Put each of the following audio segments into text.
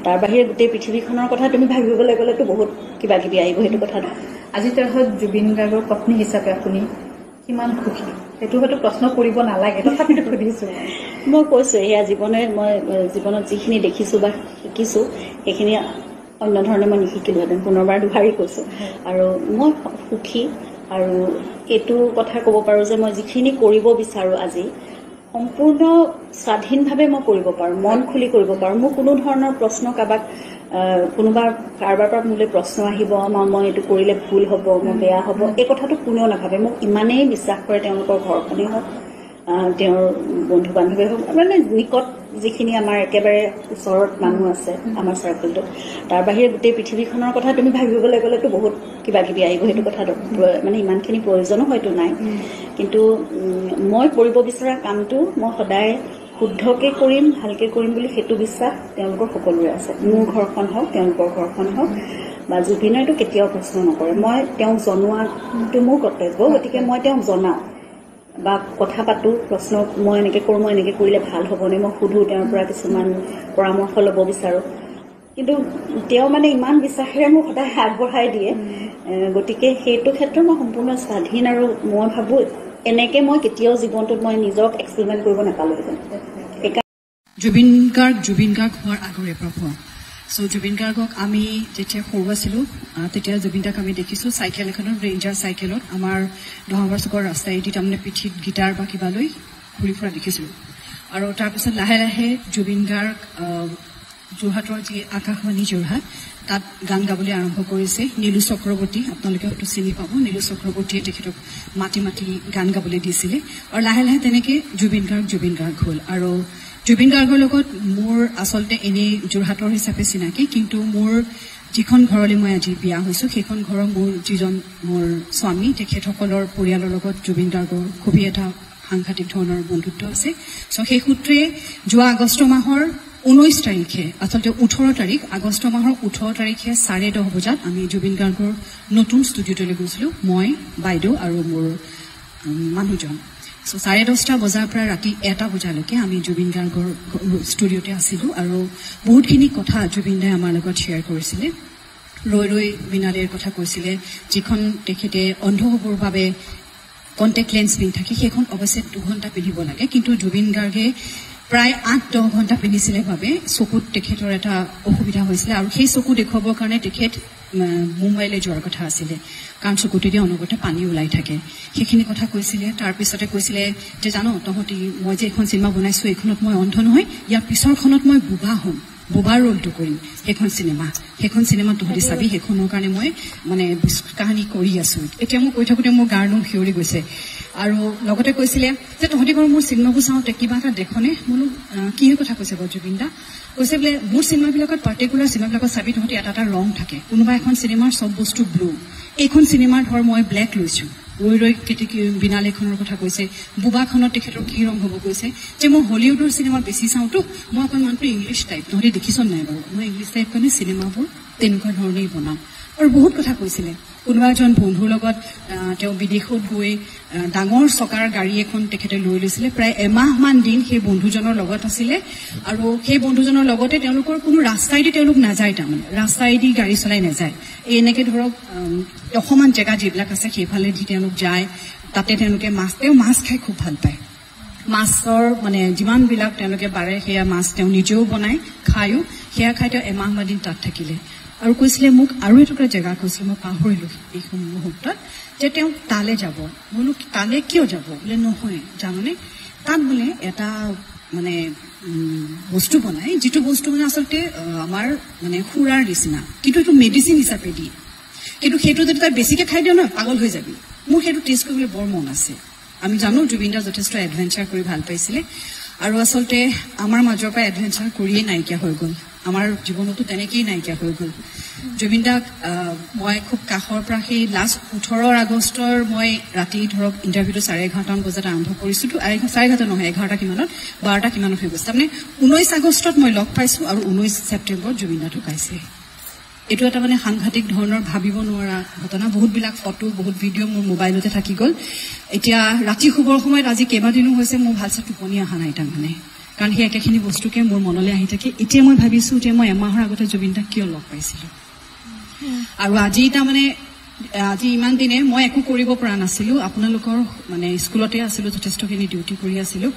তাৰ বাহিৰে গোটেই পৃথিৱীখনৰ কথা তুমি ভাবিবলৈ গ'লেতো বহুত কিবা কিবি আহিব সেইটো কথাটো আজি তাহত জুবিন গাৰ্গৰ পত্নী হিচাপে আপুনি কিমান সুখী সেইটো হয়তো প্ৰশ্ন কৰিব নালাগে তথাপিতো সুধিছো মই কৈছো এয়া মই জীৱনত যিখিনি দেখিছো বা শিকিছো সেইখিনি অন্য ধৰণে মই নিশিকিলোহেঁতেন পুনৰবাৰ দুবাৰী কৈছো আৰু মই সুখী আৰু এইটো কথা ক'ব পাৰো যে মই যিখিনি কৰিব বিচাৰো আজি সম্পূৰ্ণ স্বাধীনভাৱে মই কৰিব পাৰো মন খুলি কৰিব পাৰো মোৰ কোনো ধৰণৰ প্ৰশ্ন কাৰোবাৰ পৰা মোলৈ প্ৰশ্ন আহিব মই এইটো কৰিলে ভুল হ'ব মই বেয়া হ'ব এই কথাটো কোনেও নাভাবে মোক ইমানেই বিশ্বাস কৰে তেওঁলোকৰ ঘৰখনেই হওক তেওঁৰ বন্ধু বান্ধৱী হওক মানে নিকট যিখিনি আমাৰ একেবাৰে ওচৰত মানুহ আছে আমাৰ চাৰ্কেলটো তাৰ বাহিৰে গোটেই পৃথিৱীখনৰ কথা তুমি ভাবিবলৈ গ'লেতো বহুত কিবা কিবি আহিব সেইটো কথাটো মানে ইমানখিনি প্ৰয়োজনো হয়তো নাই কিন্তু মই কৰিব বিচৰা কামটো মই সদায় শুদ্ধকে কৰিম ভালকে কৰিম বুলি সেইটো বিশ্বাস তেওঁলোকৰ সকলোৰে আছে মোৰ ঘৰখন হওক তেওঁলোকৰ ঘৰখন হওক বা জুবিনেতো কেতিয়াও প্ৰশ্ন নকৰে মই তেওঁক জনোৱাটো মোৰ কৰ্তব্য গতিকে মই তেওঁক জনাওঁ বা কথা পাতো প্ৰশ্ন মই এনেকে কৰো মই এনেকে কৰিলে ভাল হ'বনে মই সুধো তেওঁৰ পৰা কিছুমান পৰামৰ্শ ল'ব বিচাৰো কিন্তু তেওঁ মানে ইমান বিশ্বাসেৰে মোক সদায় আগবঢ়াই দিয়ে গতিকে সেইটো ক্ষেত্ৰত মই সম্পূৰ্ণ স্বাধীন আৰু মই ভাবো এনেকে মই কেতিয়াও জীৱনটোত মই নিজক এক্সপেৰিমেণ্ট কৰিব নাপালোহেঁতেন জুবিন গাৰ্গ হোৱাৰ আগৰে পৰা পোৱা জুবিন গাৰ্গক আমি যেতিয়া সৰু আছিলো তেতিয়া জুবিন দাক আমি দেখিছো চাইকেল এখনত ৰেঞ্জাৰ চাইকেলত আমাৰ দহাবাৰ চুকৰ ৰাস্তাইদি তাৰমানে পিঠিত গিটাৰ বা কিবা লৈ ঘূৰি ফুৰা দেখিছিলো আৰু তাৰপিছত লাহে লাহে জুবিন গাৰ্গ যোৰহাটৰ যি আকাশবাণী যোৰহাট তাত গান গাবলৈ আৰম্ভ কৰিছে নীলু চক্ৰৱৰ্তী আপোনালোকে হয়তো চিনি পাব নীলু চক্ৰৱৰ্তীয়ে তেখেতক মাতি মাতি গান গাবলৈ দিছিলে আৰু লাহে লাহে তেনেকে জুবিন গাৰ্গ হ'ল আৰু জুবিন গাৰ্গৰ লগত মোৰ আচলতে এনেই যোৰহাটৰ হিচাপে চিনাকি কিন্তু মোৰ যিখন ঘৰলৈ মই আজি বিয়া হৈছো সেইখন ঘৰৰ যিজন মোৰ স্বামী তেখেতসকলৰ পৰিয়ালৰ লগত জুবিন গাৰ্গৰ খুবেই এটা সাংঘাতিক ধৰণৰ বন্ধুত্ব আছে সেই সূত্ৰে যোৱা আগষ্ট মাহৰ 19 তাৰিখে আচলতে 18 তাৰিখ আগষ্ট মাহৰ 18 তাৰিখে 10:30 বজাত আমি জুবিন গাৰ্গৰ নতুন ষ্টুডিঅ'লৈ গৈছিলো মই বাইদেউ আৰু মোৰ মানুহজন 10:30 বজাৰ পৰা ৰাতি 1টা বজালৈকে আমি জুবিন গাৰ্গৰ ষ্টুডিঅ'তে আছিলো আৰু বহুতখিনি কথা জুবিন দাই আমাৰ লগত শ্বেয়াৰ কৰিছিলে ৰৈ বিনালেৰ কথা কৈছিলে যিখন তেখেতে অন্ধ হ'বৰ বাবে কণ্টেক্ট লেন্স পিন্ধি থাকে সেইখন অৱশ্যে 2 ঘণ্টা পিন্ধিব লাগে কিন্তু জুবিন গাৰ্গে প্ৰায় 8-10 ঘণ্টা পিন্ধিছিলে বাবে চকুত তেখেতৰ এটা অসুবিধা হৈছিলে আৰু সেই চকু দেখুৱাবৰ কাৰণে তেখেত মুম্বাইলৈ যোৱাৰ কথা আছিলে কাৰণ চকুতেদি অনবৰতে পানী ওলাই থাকে সেইখিনি কথা কৈছিলে তাৰপিছতে কৈছিলে যে জানো তহঁতি মই যে এখন চিনেমা বনাইছো এইখনত মই অন্ধ নহয় ইয়াৰ পিছৰখনত মই বুবাৰ ৰোলটো কৰিম সেইখন চিনেমা তহঁতি চাবি সেইখনৰ কাৰণে মই মানে কাহিনী কৰি আছো এতিয়া মই কৈ থাকোঁতে মোৰ গাৰ নোম শিয়ৰি গৈছে আৰু লগতে কৈছিলে যে তহঁতি বাৰু মোৰ চিনেমাবোৰ চাওঁতে কিবা এটা দেখনে বোলো কি কথা কৈছে বাৰু জুবিন দা কৈছে বোলে মোৰ চিনেমাবিলাকত পাৰ্টিকুলাৰ চিনেমাবিলাকত চাবি তহঁতি এটা ৰং থাকে কোনোবা এখন চিনেমাৰ চব বস্তু ব্লু এইখন চিনেমাৰ ধৰ মই ব্লেক লৈছো ৰৈ বিনালেখনৰ কথা কৈছে বুবাখনত তেখেতৰ কি ৰং হ'ব কৈছে যে মই হলিউডৰ চিনেমা বেছি চাওঁতো মই অকণমানটো ইংলিছ টাইপ তহঁতি দেখিছ নাই বাৰু মই ইংলিছ টাইপ কাৰণে চিনেমাবোৰ তেনেকুৱা ধৰণেই বনাওঁ আৰু বহুত কথা কৈছিলে কোনোবা এজন বন্ধুৰ লগত তেওঁ বিদেশত গৈ ডাঙৰ চকাৰ গাড়ী এখন তেখেতে লৈ লৈছিলে প্ৰায় এমাহমান দিন সেই বন্ধুজনৰ লগত আছিলে আৰু সেই বন্ধুজনৰ লগতে তেওঁলোকৰ কোনো ৰাস্তাইদি তেওঁলোক নাযায় তাৰমানে ৰাস্তাইদি গাড়ী চলাই নাযায় এনেকে ধৰক অসমান জেগা যিবিলাক আছে সেইফালেদি তেওঁলোক যায় তাতে তেওঁলোকে মাছ খাই খুব ভাল পায় মাছৰ মানে যিমানবিলাক তেওঁলোকে পাৰে সেয়া মাছ তেওঁ নিজেও বনায় খায়ো সেয়া খাই তেওঁ এমাহমান দিন তাত থাকিলে আৰু কৈছিলে মোক আৰু এটুকুৰা জেগা কৈছিলে মই পাহৰিলো এই মুহূৰ্তত যে তেওঁ তালৈ যাব বোলো তালৈ কিয় যাব বোলে নহয় জাননে তাত বোলে এটা মানে বস্তু বনায় যিটো বস্তু মানে আচলতে আমাৰ মানে সুৰাৰ নিচিনা কিন্তু এইটো মেডিচিন হিচাপে দিয়ে কিন্তু সেইটো যদি তাই বেছিকৈ খাই দিওঁ নহয় পাগল হৈ যাবি মোৰ সেইটো টেষ্ট কৰিবলৈ বৰ মন আছে আমি জানো জুবিন দা যথেষ্ট এডভেঞ্চাৰ কৰি ভাল পাইছিলে আৰু আচলতে আমাৰ মাজৰ পৰা এডভেঞ্চাৰ কৰিয়ে নাইকিয়া হৈ গ'ল আমাৰ জীৱনতো তেনেকেই নাইকিয়া হৈ গ'ল জুবিন দাক মই খুব কাষৰ পৰা সেই লাষ্ট 18 আগষ্টৰ মই ৰাতি ধৰক ইণ্টাৰভিউটো 11:30 বজাত আৰম্ভ কৰিছিলোঁ 11:30 নহয় 11টা কিমানত 12টা কিমানত হৈ গৈছে তাৰমানে 19 আগষ্টত মই লগ পাইছোঁ আৰু 19 ছেপ্টেম্বৰত জুবিন দা ঢুকাইছে এইটো এটা মানে সাংঘাতিক ধৰণৰ ভাবিব নোৱাৰা ঘটনা বহুতবিলাক ফটো বহুত ভিডিঅ' মোৰ মোবাইলতে থাকি গ'ল এতিয়া ৰাতি শুবৰ সময়ত আজি কেইবাদিনো হৈছে মোৰ ভালছে টোপনি অহা নাই তাৰমানে কাৰণ সেই একেখিনি বস্তুকে মোৰ মনলৈ আহি থাকে এতিয়া মই ভাবিছো যে মই এমাহৰ আগতে জুবিন দাক কিয় লগ পাইছিলো আৰু আজি তাৰমানে আজি ইমান দিনে মই একো কৰিব পৰা নাছিলো আপোনালোকৰ মানে স্কুলতে আছিলো যথেষ্টখিনি ডিউটি কৰি আছিলো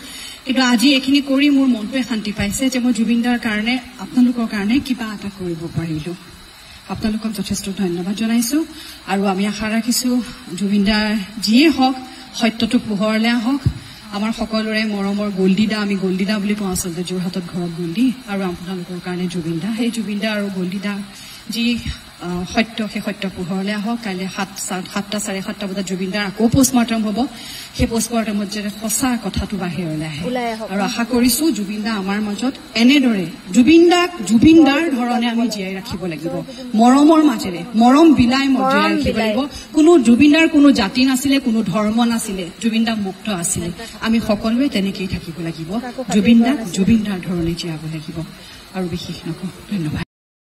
কিন্তু আজি এইখিনি কৰি মোৰ মনটোৱে শান্তি পাইছে যে মই জুবিন দাৰ কাৰণে আপোনালোকৰ কাৰণে কিবা এটা কৰিব পাৰিলো আপোনালোকক যথেষ্ট ধন্যবাদ জনাইছো আৰু আমি আশা ৰাখিছো জুবিন দাৰ যিয়ে হওক সত্যটো পোহৰলৈ আহক আমাৰ সকলোৰে মৰমৰ গল্ডিদা আমি গল্ডিদা বুলি কওঁ আচলতে যোৰহাটত ঘৰত গল্ডি আৰু আপোনালোকৰ কাৰণে জুবিন দা সেই জুবিন দা আৰু গল্ডিদা যি সত্য সেই সত্য পোহৰলৈ আহক কাইলৈ 7:30 7:30 বজাত জুবিন দাৰ আকৌ পোষ্টমৰ্টম হ'ব সেই পোষ্টমৰ্টমত যে সঁচা কথাটো বাহিৰলৈ আহে আৰু আশা কৰিছো জুবিন দা আমাৰ মাজত এনেদৰে জুবিন দাৰ ধৰণে আমি জীয়াই ৰাখিব লাগিব মৰমৰ মাজেৰে মৰম বিলাই জীয়াই ৰাখিব লাগিব কোনো জুবিন দাৰ কোনো জাতি নাছিলে কোনো ধৰ্ম নাছিলে জুবিন দা মুক্ত আছিলে আমি সকলোৱে তেনেকেই থাকিব লাগিব জুবিন দাৰ ধৰণে জীয়াব লাগিব আৰু বিশেষ নকওঁ ধন্যবাদ